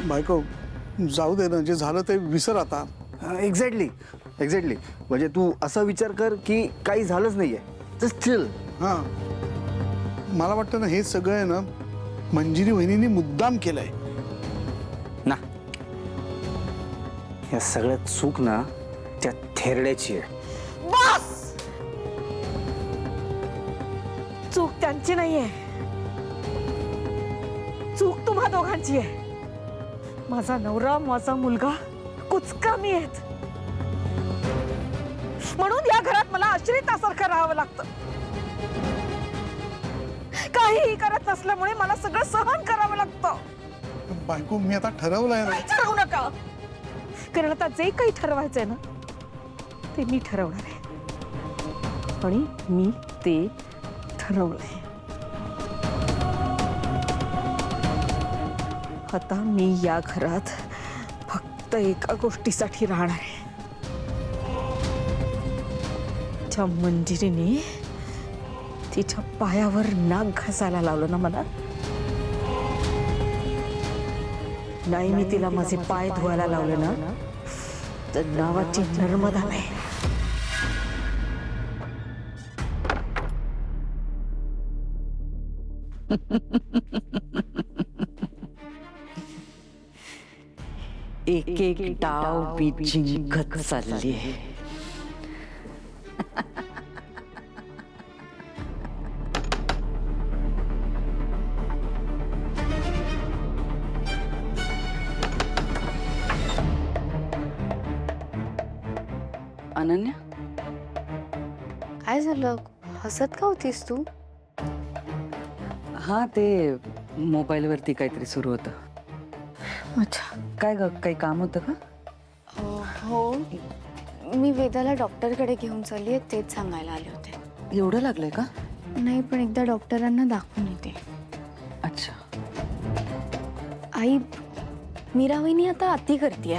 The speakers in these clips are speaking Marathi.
बायको जाऊ दे ना, जे झालं ते विसर आता. Exactly exactly. म्हणजे तू असा विचार कर की काही झालंच नाहीये, जस्ट चिल. हां, मला वाटतं ना हे सगळं आहे ना मंजिरी वहिनींनी मुद्दाम केलंय ना. या सगळ्यात चूक ना त्या थेरड्याची आहे. बस, चूक त्यांची नाहीये, चूक तुम्हा दोघांची आहे. माझा नवरा, माझा मुलगा कुचकामी आहेत, म्हणून या घरात मला आश्रितासारखं राहावं लागतं. काहीही करत नसल्यामुळे मला सगळं सहन करावं लागतं. बायको मी आता ठरवलंय ना. काही ठरवू नका, कारण आता जे काही ठरवायचंय ना ते मी ठरवणार आहे, आणि मी ते ठरवलंय. आता मी या घरात फक्त एका गोष्टीसाठी राहणार आहे. त्या मंजिरीने तिच्या पायावर नाक घासायला लावलं ना मला, नाही मी तिला माझे पाय धुवायला लावले ना तर नावाची नर्मदा नाही. एक एक डाव मी जिंकत चालली आहे. अनन्या, काय झालं? हसत का होतीस तू? हा ते मोबाईलवरती काहीतरी सुरू होतं. अच्छा. काय ग, काही काम होतं का? हो, मी वेदाला डॉक्टरकडे घेऊन चालली आहे, तेच सांगायला आले होते. एवढं लागलंय का? नाही, पण एकदा डॉक्टरांना दाखवून येते. अच्छा. आई, मीरा वहिनी आता अति करते.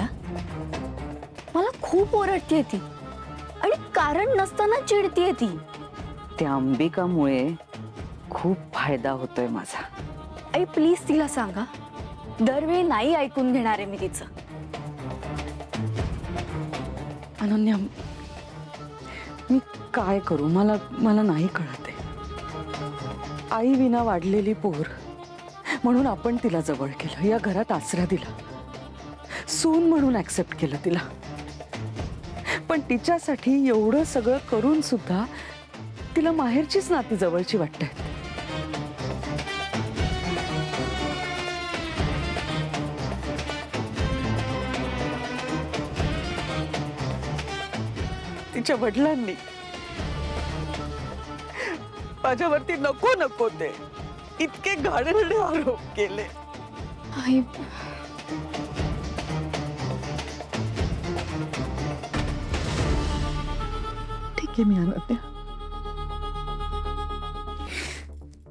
मला खूप ओरडते ती, आणि कारण नसताना चिडतीये ती. त्या अंबिकामुळे खूप फायदा होतोय माझा. आई प्लीज तिला सांगा, दरवेळी नाही ऐकून घेणार आहे मी तिचं. अनन्या, मी काय करू, मला नाही कळत आहे. आई विना वाढलेली पोर म्हणून आपण तिला जवळ केलं, या घरात आसरा दिला, सून म्हणून ऍक्सेप्ट केलं तिला. पण तिच्यासाठी एवढं सगळं करून सुद्धा तिला माहेरचीच नाती जवळची वाटतात. तिच्या वडिलांनी माझ्यावरती नको नको ते इतके घाणेरडे आरोप केले. आई, ठीक आहे, मी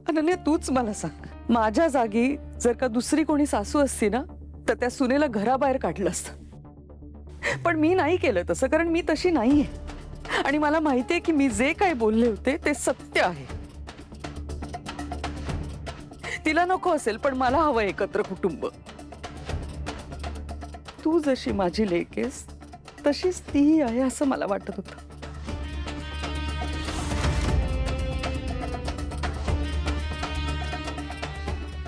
अनन्या, तूच मला सांग, माझ्या जागी जर का दुसरी कोणी सासू असती ना तर त्या सुनेला घराबाहेर काढलं असतं. पण मी नाही केलं तसं, कारण मी तशी नाहीये, आणि मला माहितीये की मी जे काही बोलले होते ते सत्य आहे. तिला नको असेल, पण मला हवं एकत्र कुटुंब. तू जशी माझी लेक आहेस तशीच ती आहे असं मला वाटत होतं.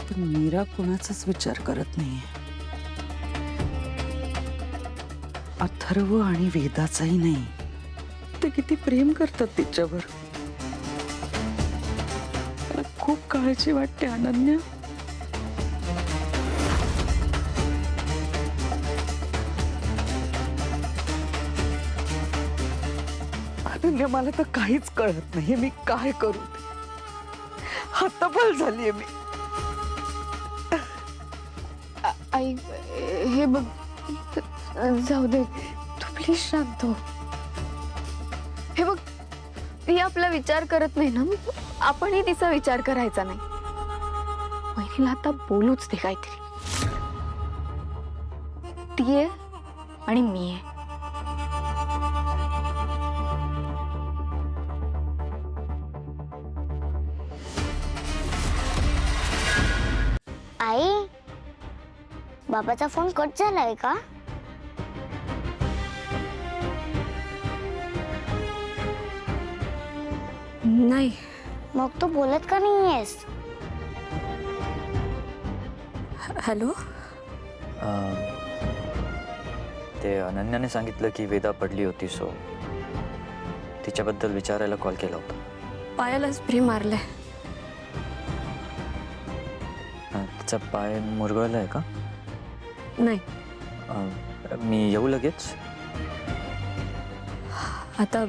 पण मीरा कोणाचाच विचार करत नाहीये, अथर्व आणि वेदाचाही नाही. ते किती प्रेम करतात तिच्यावर. मला खूप काळजी वाटते अनन्या. अनन्या, मला तर काहीच कळत नाही, मी काय करू. हतबल झालीये मी. आई, हे बघ, जाऊ दे, तू प्लीज शांत हो. हे बघ, ती आपला विचार करत नाही ना, आपणही तिचा विचार करायचा नाही. वहिनीला आता बोलूच दे काहीतरी. ती आहे आणि मी आहे. बाबाचा फोन कट झालाय का? नाही. मग तू बोलत का नाहीयेस? हॅलो. ते अनन्याने सांगितलं की वेदा पडली होती, सो तिच्याबद्दल विचारायला कॉल केला होता. पायाला स्प्रे मारलाय. तिचा पाय मुरगळला आहे का? नाही. मी येऊ लगेच? आता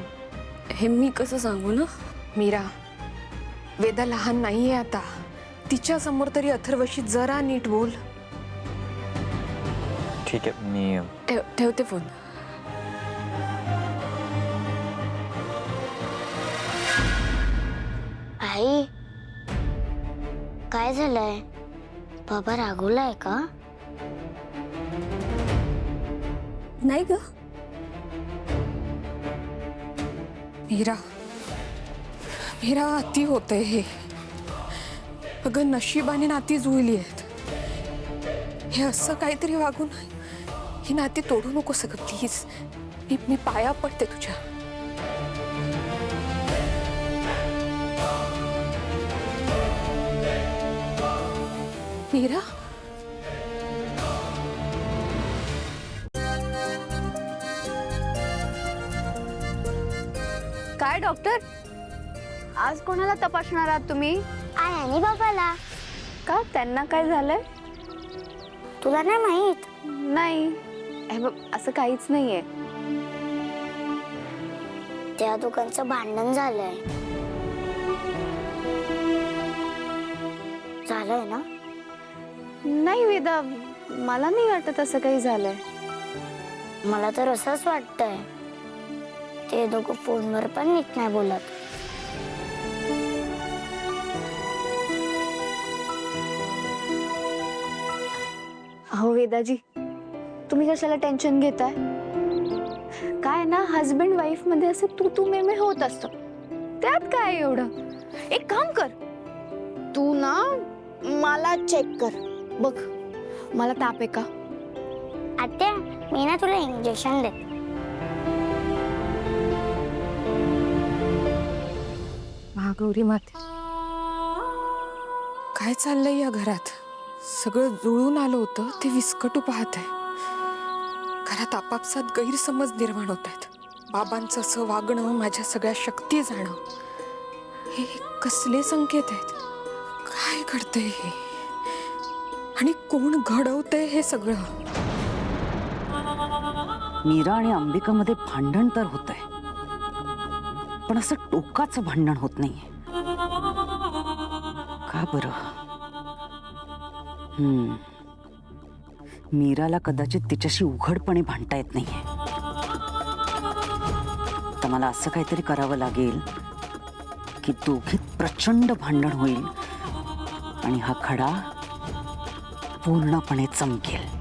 हे मी कसं सांगू ना. मीरा, वेदा लहान नाहीये आता. तिच्या समोर तरी अथर्वशी जरा नीट बोल. ठीक आहे, मी ठेवते फोन. आई, काय झालंय? बाबा रागवलाय का? नाही ग. मीरा, मीरा, अति होतंय हे. अगं नशिबाने नाती जुळली आहेत. हे असं काहीतरी वागून ही नाती तोडू नको सगळं प्लीज. मी पाया पडते तुझ्या. मीरा, काय डॉक्टर, आज कोणाला तपासणार आहात तुम्ही? आई आणि बाबाला. का, त्यांना काय झालंय? तुला नाही माहित? नाही. हे बघ, असं काहीच नाहीये. त्या दोघांचं भांडण झालंय. झालंय ना? नाही वेदा, मला नाही वाटत असं काही झालंय. मला तर असंच वाटतंय. ते दोघं फोनवर पण नीट नाही बोलत. अहो वेदाजी, तुम्ही कशाला टेन्शन घेताय? काय ना, हस्बंड वाईफ मध्ये असं तू मे होत असतं. त्यात काय एवढं? एक काम कर, तू ना मला चेक कर बघ, मला ताप आहे का? आत्या, मी ना तुला इंजेक्शन देते. महागौरी माते, काय चाललंय या घरात? सगळं जुळून आलं होतं ते विस्कटू पाहत आहे. घरात आपापसात गैरसमज निर्माण होत आहेत. बाबांचं असं वागणं, माझ्या सगळ्या शक्ती जाणं, हे कसले संकेत आहेत? काय घडतंय हे? आणि कोण घडवतंय हे सगळं? मीरा आणि अंबिकामध्ये भांडण तर होतंय, पण असं टोकाचं भांडण होत नाहीये. का बरं? मीराला कदाचित तिच्याशी उघडपणे भांडता येत नाहीये. तर मला असं काहीतरी करावं लागेल की दोघीत प्रचंड भांडण होईल आणि हा खडा पूर्णपणे चमकेल.